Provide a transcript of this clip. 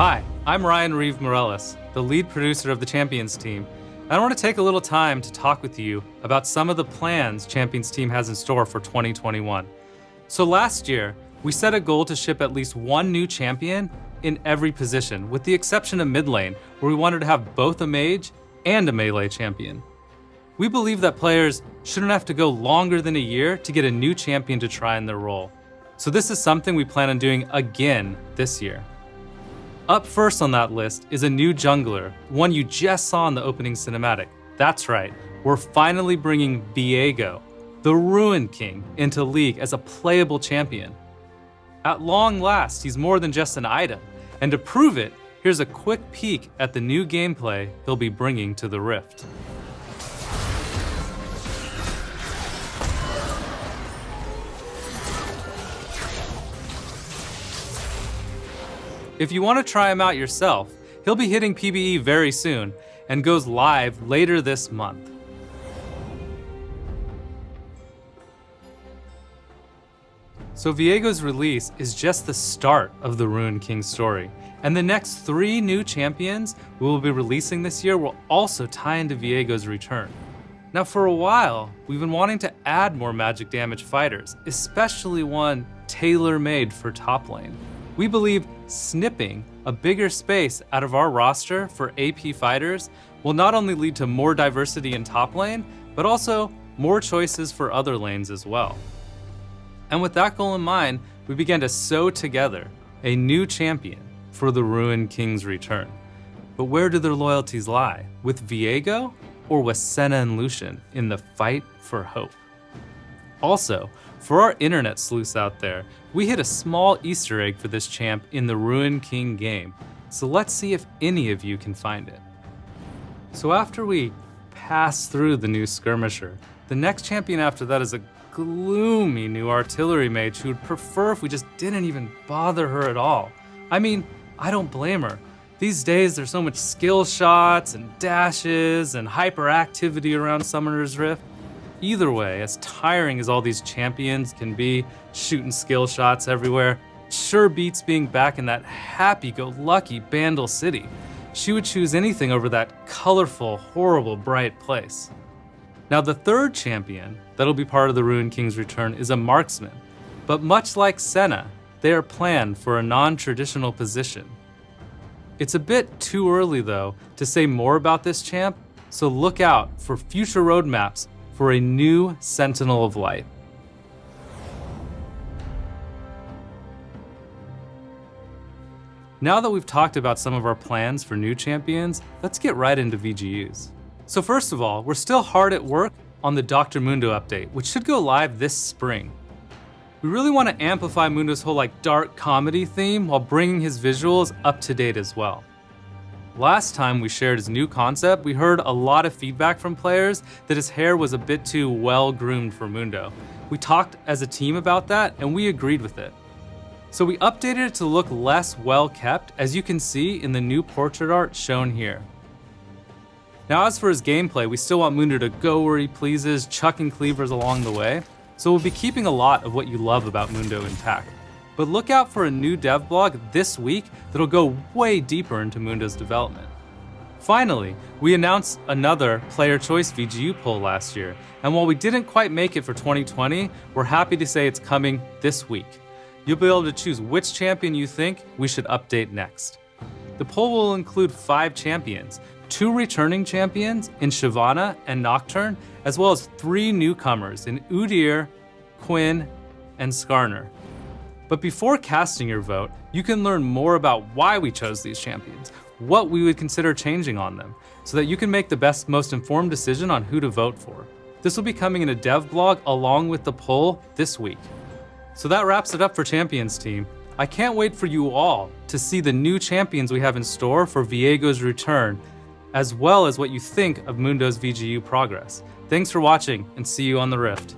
Hi, I'm Ryan Reeve Morellis, the lead producer of the Champions team. I want to take a little time to talk with you about some of the plans Champions team has in store for 2021. So last year, we set a goal to ship at least one new champion in every position, with the exception of mid lane, where we wanted to have both a mage and a melee champion. We believe that players shouldn't have to go longer than a year to get a new champion to try in their role. So this is something we plan on doing again this year. Up first on that list is a new jungler, one you just saw in the opening cinematic. That's right, we're finally bringing Viego, the Ruin King, into League as a playable champion. At long last, he's more than just an item, and to prove it, here's a quick peek at the new gameplay he'll be bringing to the Rift. If you want to try him out yourself, he'll be hitting PBE very soon and goes live later this month. So Viego's release is just the start of the Ruin King story, and the next 3 new champions we will be releasing this year will also tie into Viego's return. Now for a while, we've been wanting to add more magic damage fighters, especially one tailor-made for top lane. We believe snipping a bigger space out of our roster for AP fighters will not only lead to more diversity in top lane, but also more choices for other lanes as well. And with that goal in mind, we began to sew together a new champion for the Ruin King's return. But where do their loyalties lie? With Viego or with Senna and Lucian in the fight for hope? Also, for our internet sleuths out there, we hid a small Easter egg for this champ in the Ruin King game, so let's see if any of you can find it. So after we pass through the new skirmisher, the next champion after that is a gloomy new artillery mage who would prefer if we just didn't even bother her at all. I mean, I don't blame her. These days there's so much skill shots and dashes and hyperactivity around Summoner's Rift. Either way, as tiring as all these champions can be, shooting skill shots everywhere, sure beats being back in that happy-go-lucky Bandle City. She would choose anything over that colorful, horrible, bright place. Now the third champion that'll be part of the Ruin King's return is a marksman, but much like Senna, they are planned for a non-traditional position. It's a bit too early though to say more about this champ, so look out for future roadmaps for a new Sentinel of Light. Now that we've talked about some of our plans for new champions, let's get right into VGUs. So first of all, we're still hard at work on the Dr. Mundo update, which should go live this spring. We really want to amplify Mundo's whole dark comedy theme while bringing his visuals up to date as well. Last time we shared his new concept, we heard a lot of feedback from players that his hair was a bit too well-groomed for Mundo. We talked as a team about that and we agreed with it. So we updated it to look less well-kept, as you can see in the new portrait art shown here. Now as for his gameplay, we still want Mundo to go where he pleases, chucking cleavers along the way, so we'll be keeping a lot of what you love about Mundo intact. But look out for a new dev blog this week that'll go way deeper into Mundo's development. Finally, we announced another player choice VGU poll last year, and while we didn't quite make it for 2020, we're happy to say it's coming this week. You'll be able to choose which champion you think we should update next. The poll will include 5 champions, 2 returning champions in Shyvana and Nocturne, as well as 3 newcomers in Udyr, Quinn, and Skarner. But before casting your vote, you can learn more about why we chose these champions, what we would consider changing on them, so that you can make the best, most informed decision on who to vote for. This will be coming in a dev blog along with the poll this week. So that wraps it up for Champions team. I can't wait for you all to see the new champions we have in store for Viego's return, as well as what you think of Mundo's VGU progress. Thanks for watching and see you on the Rift.